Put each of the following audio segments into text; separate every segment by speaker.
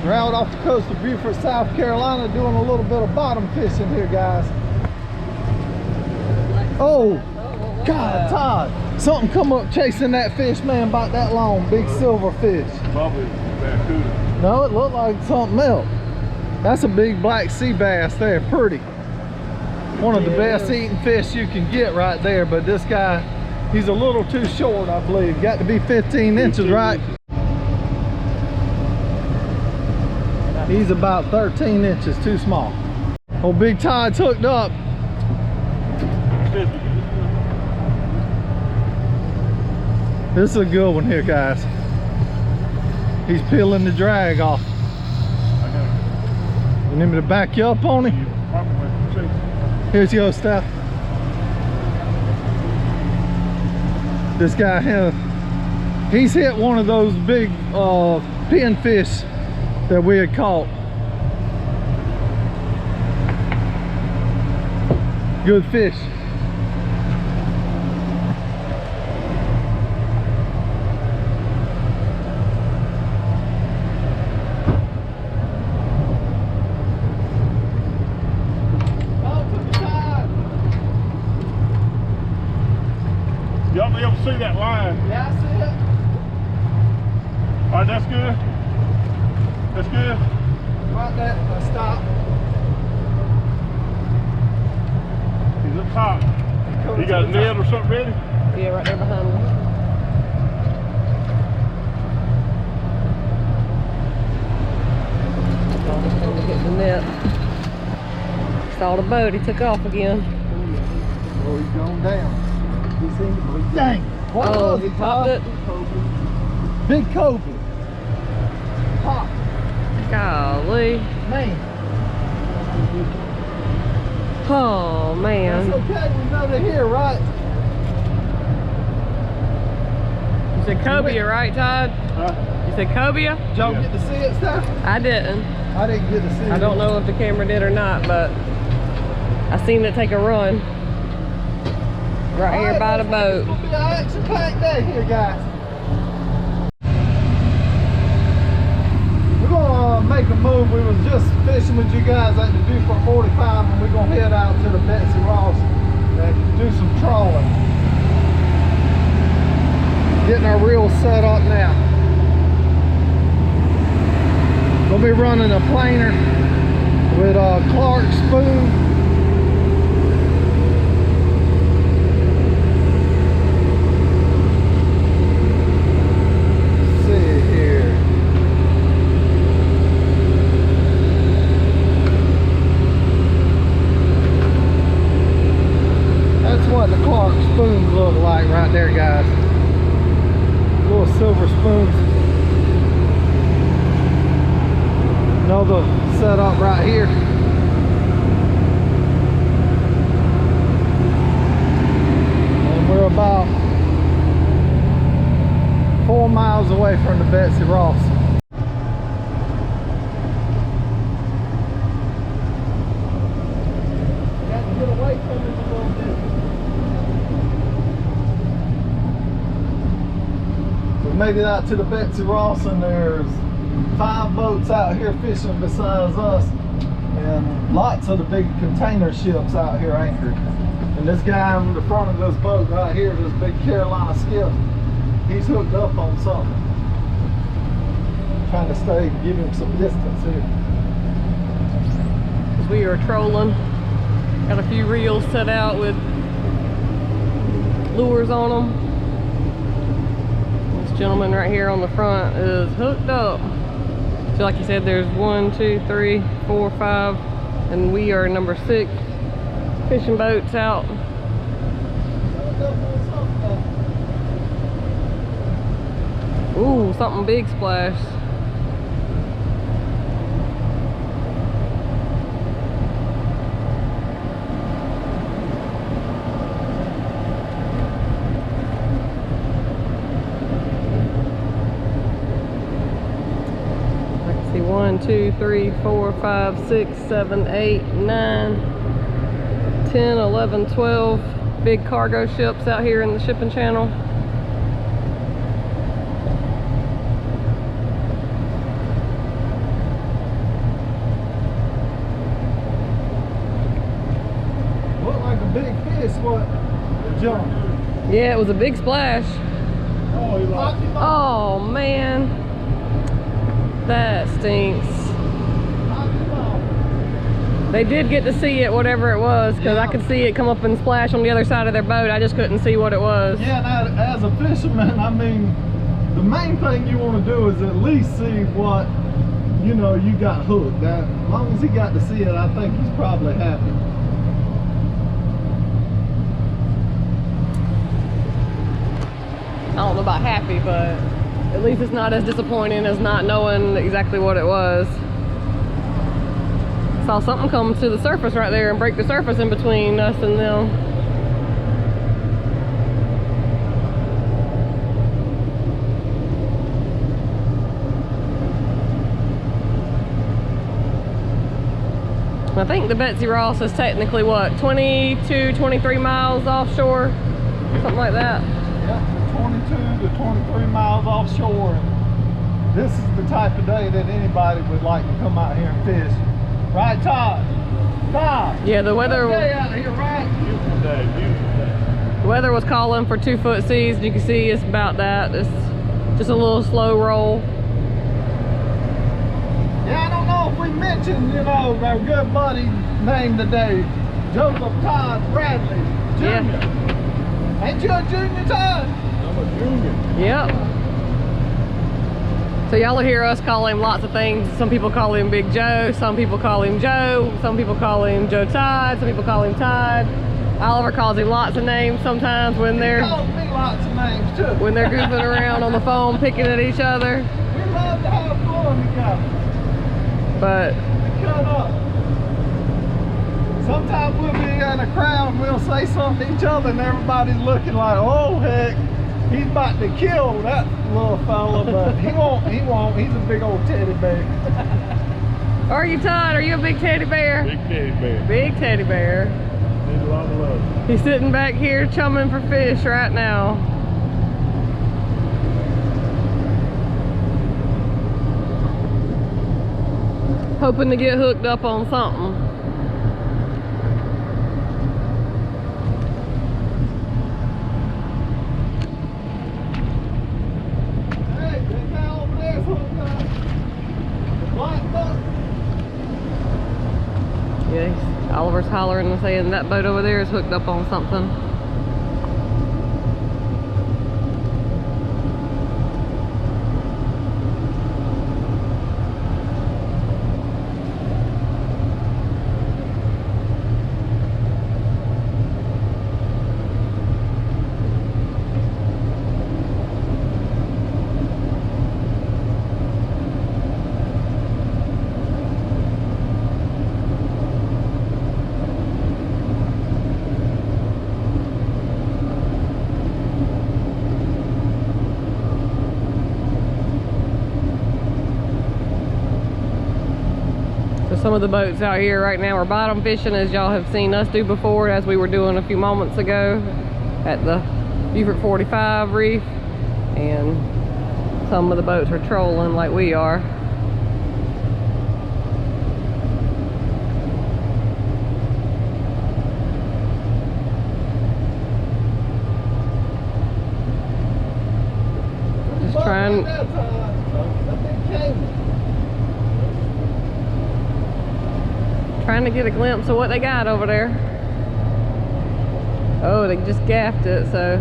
Speaker 1: We're out off the coast of Beaufort, South Carolina, doing a little bit of bottom fishing here, guys. Oh, God, Todd. Something come up chasing that fish, man, about that long. Big silver fish.
Speaker 2: Probably barracuda.
Speaker 1: No, it looked like something else. That's a big black sea bass there, pretty. One of the best eating fish you can get right there, but this guy, he's a little too short, I believe. Got to be 15 inches, right? He's about 13 inches too small. Oh, Big Todd's hooked up. This is a good one here, guys. He's peeling the drag off. You need me to back you up on him? Here's your stuff. This guy he's hit one of those big pinfish that we had caught. Good fish.
Speaker 2: Y'all be able to see that line?
Speaker 1: Yeah, I see it.
Speaker 2: All right, that's good. That's good.
Speaker 1: Right there, I stop.
Speaker 2: He's up top. You got a net or something ready?
Speaker 3: Yeah, right there behind me. Almost trying to get the net. Saw the boat, he took off again.
Speaker 1: Oh, he's going down. He's in. Dang! What was
Speaker 3: he
Speaker 1: it,
Speaker 3: popped it?
Speaker 1: Big cobia. Pop.
Speaker 3: Golly.
Speaker 1: Man.
Speaker 3: Oh, man.
Speaker 1: It's okay, we know they're here, right?
Speaker 3: You said cobia, right, Todd?
Speaker 2: Huh?
Speaker 3: You said cobia?
Speaker 1: Did y'all get to see it, Steph?
Speaker 3: I didn't.
Speaker 1: I didn't get to see it.
Speaker 3: I don't know if the camera did or not, but I seen it take a run. Right here by the boat.
Speaker 1: It's gonna be an action-packed day here, guys. We're gonna make a move. We was just fishing with you guys at the Beaufort 45, and we're gonna head out to the Betsy Ross and do some trawling. Getting our reels set up now. We'll be running a planer with a Clark spoon. What the Clark spoons look like right there, guys. Little silver spoons. Another setup right here. And we're about 4 miles away from the Betsy Ross. Got to get away from it a little bit. Made it out to the Betsy Ross, and there's 5 boats out here fishing besides us, and lots of the big container ships out here anchored. And this guy on the front of this boat right here, this big Carolina skiff, he's hooked up on something. Trying to stay, give him some distance here.
Speaker 3: As we are trolling, got a few reels set out with lures on them. Gentleman right here on the front is hooked up. So like you said, there's 1, 2, 3, 4, 5, and we are number 6 fishing boats out. Ooh, something big splash. See 1, 2, 3, 4, 5, 6, 7, 8, 9, 10, 11, 12 big cargo ships out here in the shipping channel. Yeah, it was a big splash.
Speaker 2: Oh, he lost it.
Speaker 3: Oh man, that stinks. They did get to see it, whatever it was, because I could see it come up and splash on the other side of their boat. I just couldn't see what it was.
Speaker 1: Yeah, now as a fisherman, I mean, the main thing you want to do is at least see what, you know, you got hooked. Now, as long as he got to see it, I think he's probably happy.
Speaker 3: I don't know about happy, but at least it's not as disappointing as not knowing exactly what it was. Saw something come to the surface right there and break the surface in between us and them. I think the Betsy Ross is technically what, 22, 23 miles offshore? Something like that.
Speaker 1: Yeah, 22 to 23 miles offshore. And this is the type of day that anybody would like to come out here and fish. Right, Todd? Todd?
Speaker 3: Yeah, the weather.
Speaker 1: Good day out here, right?
Speaker 2: Beautiful day, beautiful day.
Speaker 3: The weather was calling for 2-foot seas. You can see it's about that. It's just a little slow roll.
Speaker 1: Yeah, I don't know if we mentioned, you know, our good buddy named today, Joseph Todd Bradley Jr.
Speaker 3: Yeah.
Speaker 1: Ain't you a junior, Todd?
Speaker 2: I'm a junior.
Speaker 3: Yep. So y'all will hear us call him lots of things. Some people call him Big Joe, some people call him Joe, some people call him Joe Todd, some people call him Todd. Oliver calls him lots of names sometimes when
Speaker 1: He
Speaker 3: they're
Speaker 1: calls me lots of names too.
Speaker 3: when they're goofing around on the phone picking at each other.
Speaker 1: We love to have fun together.
Speaker 3: But
Speaker 1: We cut up. Sometimes we'll be in a crowd and we'll say something to each other and everybody's looking like, oh heck, he's about to kill that little fella, but he won't, he's a big old teddy bear.
Speaker 3: are you Todd? Are you a big teddy bear?
Speaker 2: Big teddy bear.
Speaker 3: Big teddy bear.
Speaker 2: Need a lot of love.
Speaker 3: He's sitting back here chumming for fish right now. Hoping to get hooked up on something.
Speaker 1: Hey, that guy over there's hooked up. The black buck.
Speaker 3: Yeah, Oliver's hollering and saying that boat over there is hooked up on something. Some of the boats out here right now are bottom fishing, as y'all have seen us do before, as we were doing a few moments ago at the Beaufort 45 reef, and some of the boats are trolling like we are. Just trying. Trying to get a glimpse of what they got over there. Oh, they just gaffed it, so.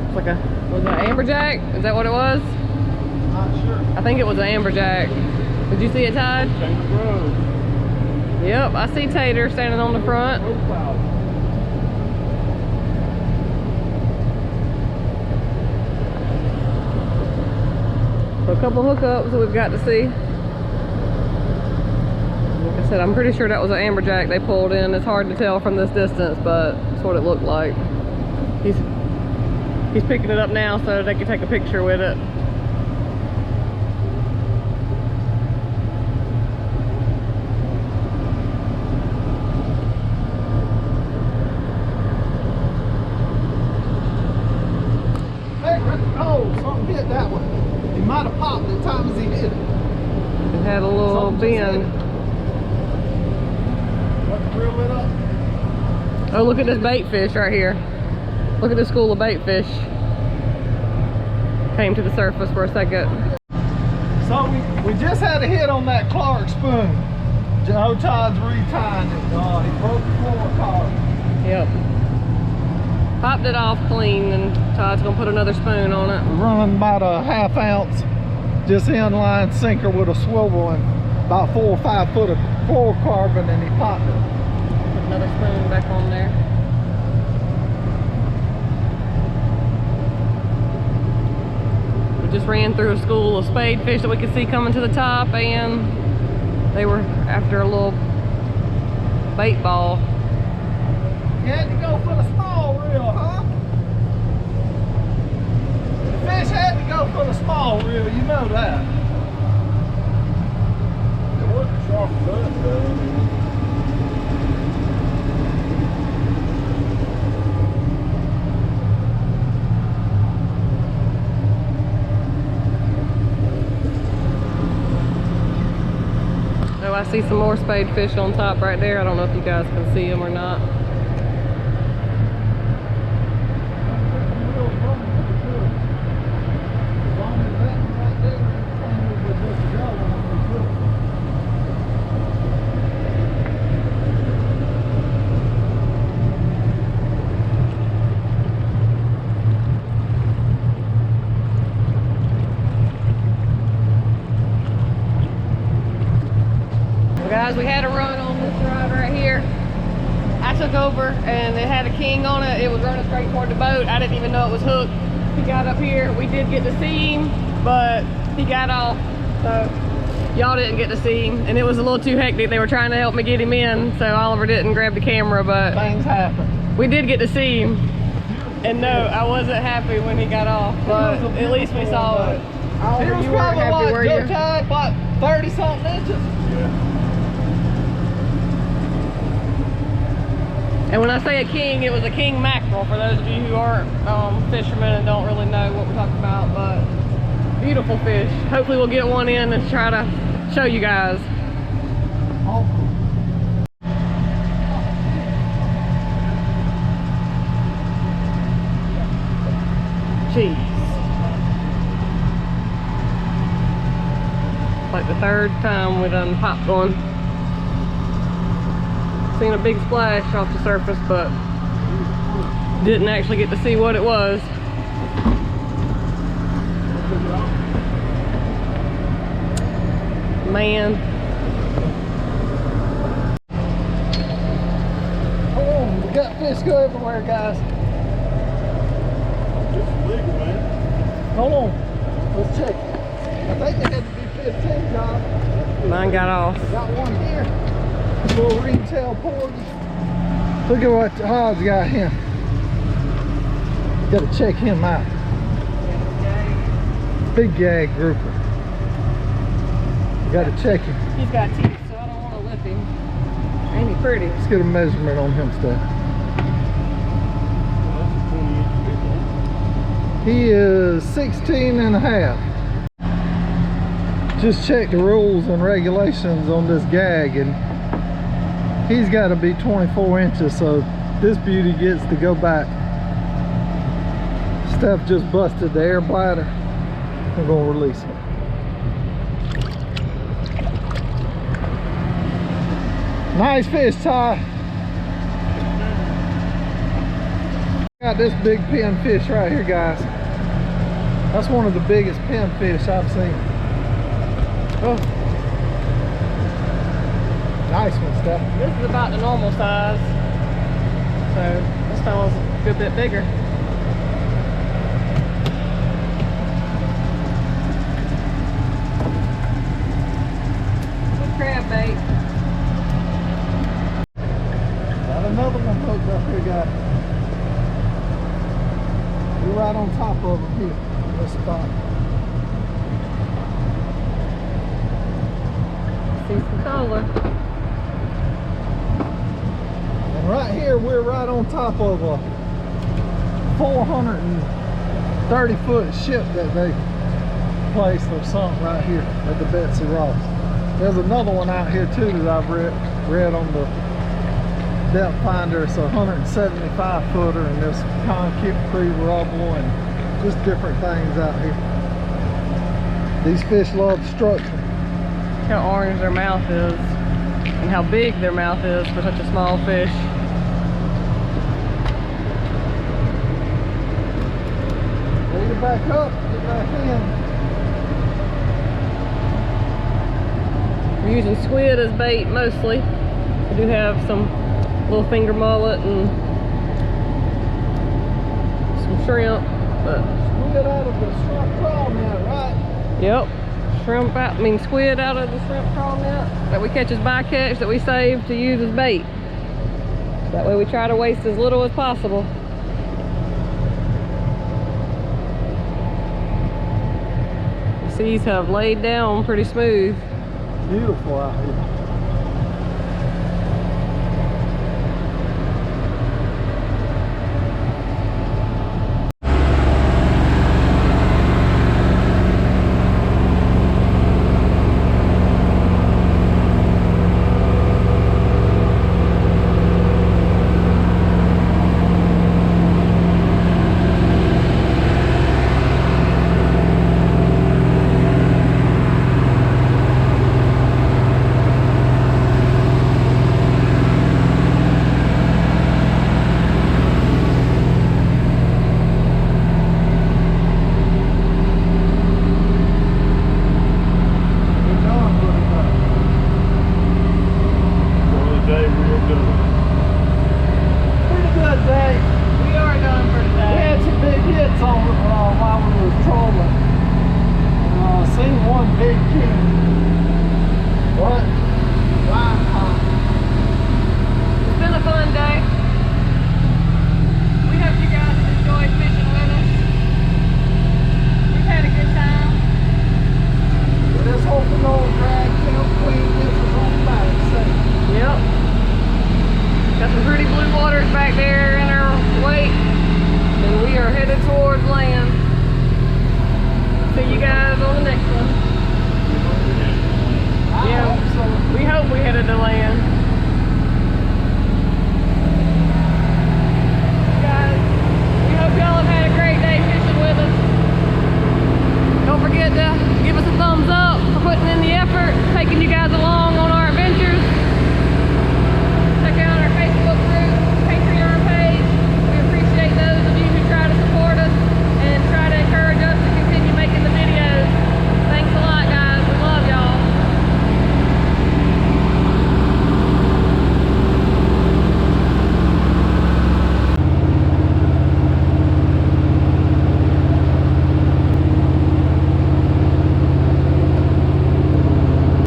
Speaker 3: It's like a, was it an amberjack? Is that what it was?
Speaker 1: Not sure.
Speaker 3: I think it was an amberjack. Did you see it, Todd?
Speaker 2: Change the road.
Speaker 3: Yep, I see Tater standing on the front.
Speaker 2: Profile.
Speaker 3: So a couple hookups that we've got to see. Like I said, I'm pretty sure that was an amberjack they pulled in. It's hard to tell from this distance, but that's what it looked like. He's picking it up now so they can take a picture with it.
Speaker 1: Hey, oh, something hit that one. He might have popped at time as he hit it.
Speaker 3: It had a little
Speaker 1: Something just hit
Speaker 3: bend.
Speaker 1: it. What, reel it up?
Speaker 3: Oh, look at this bait fish right here. Look at this school of bait fish. Came to the surface for a second.
Speaker 1: So we just had a hit on that Clark spoon. Joe Todd's retying it. He broke the fluorocarbon.
Speaker 3: Yep. Popped it off clean, and Todd's gonna put another spoon on it.
Speaker 1: We're running about a 1/2 ounce, just inline sinker with a swivel and about 4 or 5 foot of fluorocarbon, and he popped it.
Speaker 3: Put another spoon back on there. We just ran through a school of spade fish that we could see coming to the top, and they were after a little bait ball.
Speaker 1: You had to go for the small reel, huh? The fish had to go for the small reel, you know that.
Speaker 2: It wasn't sharp enough, though.
Speaker 3: Oh, I see some more spade fish on top right there. I don't know if you guys can see them or not. Guys, we had a run on this rod right here. I took over and it had a king on it. It was running straight toward the boat. I didn't even know it was hooked. He got up here. We did get to see him, but he got off. So y'all didn't get to see him. And it was a little too hectic. They were trying to help me get him in, so Oliver didn't grab the camera, but
Speaker 1: things happen.
Speaker 3: We did get to see him. And no, I wasn't happy when he got off, but at least we saw it.
Speaker 1: He was probably like Joe Todd, about 30 something inches.
Speaker 2: Yeah.
Speaker 3: And when I say a king, it was a king mackerel, for those of you who aren't fishermen and don't really know what we're talking about, but beautiful fish. Hopefully we'll get one in and try to show you guys. Jeez. Like the 3rd time we done popped one. Seen a big splash off the surface, but didn't actually get to see what it was. Man.
Speaker 1: Oh, we got fish go everywhere, guys.
Speaker 2: This is legal, man.
Speaker 1: Hold on. Let's check it. I think they had to be 15, John.
Speaker 3: Mine got off.
Speaker 1: Got one here. Little ringtail porgy. Look at what Hod's got him. Got to check him out. Big gag grouper. Got to check him.
Speaker 3: He's got teeth, so I don't want to lip him. Ain't he pretty?
Speaker 1: Let's get a measurement on him, Steph. He is 16 and a half. Just check the rules and regulations on this gag, and he's got to be 24 inches, so this beauty gets to go back. Steph just busted the air bladder. We're going to release him. Nice fish, Ty. Got this big pinfish right here, guys. That's one of the biggest pinfish I've seen. Oh. Nice one, Steph.
Speaker 3: This is about the normal size. So this fella's a good bit bigger. Good crab bait.
Speaker 1: Got another one hooked up here, guys. We're right on top of him here, in this spot.
Speaker 3: See some color.
Speaker 1: And right here, we're right on top of a 430-foot ship that they placed or something right here at the Betsy Ross. There's another one out here too that I've read on the depth finder. It's a 175 footer, and this concrete rubble and just different things out here. These fish love structure.
Speaker 3: How orange their mouth is and how big their mouth is for such a small fish.
Speaker 1: Lead it back up, get back in.
Speaker 3: We're using squid as bait mostly. We do have some little finger mullet and some shrimp, but
Speaker 1: Squid out of the shrimp trawl net, right?
Speaker 3: yep, squid out of the shrimp trawl net that we catch as bycatch that we save to use as bait. That way we try to waste as little as possible. The seas have laid down pretty smooth.
Speaker 1: Beautiful out here. Give us a thumbs up for putting in the effort, taking you guys along on our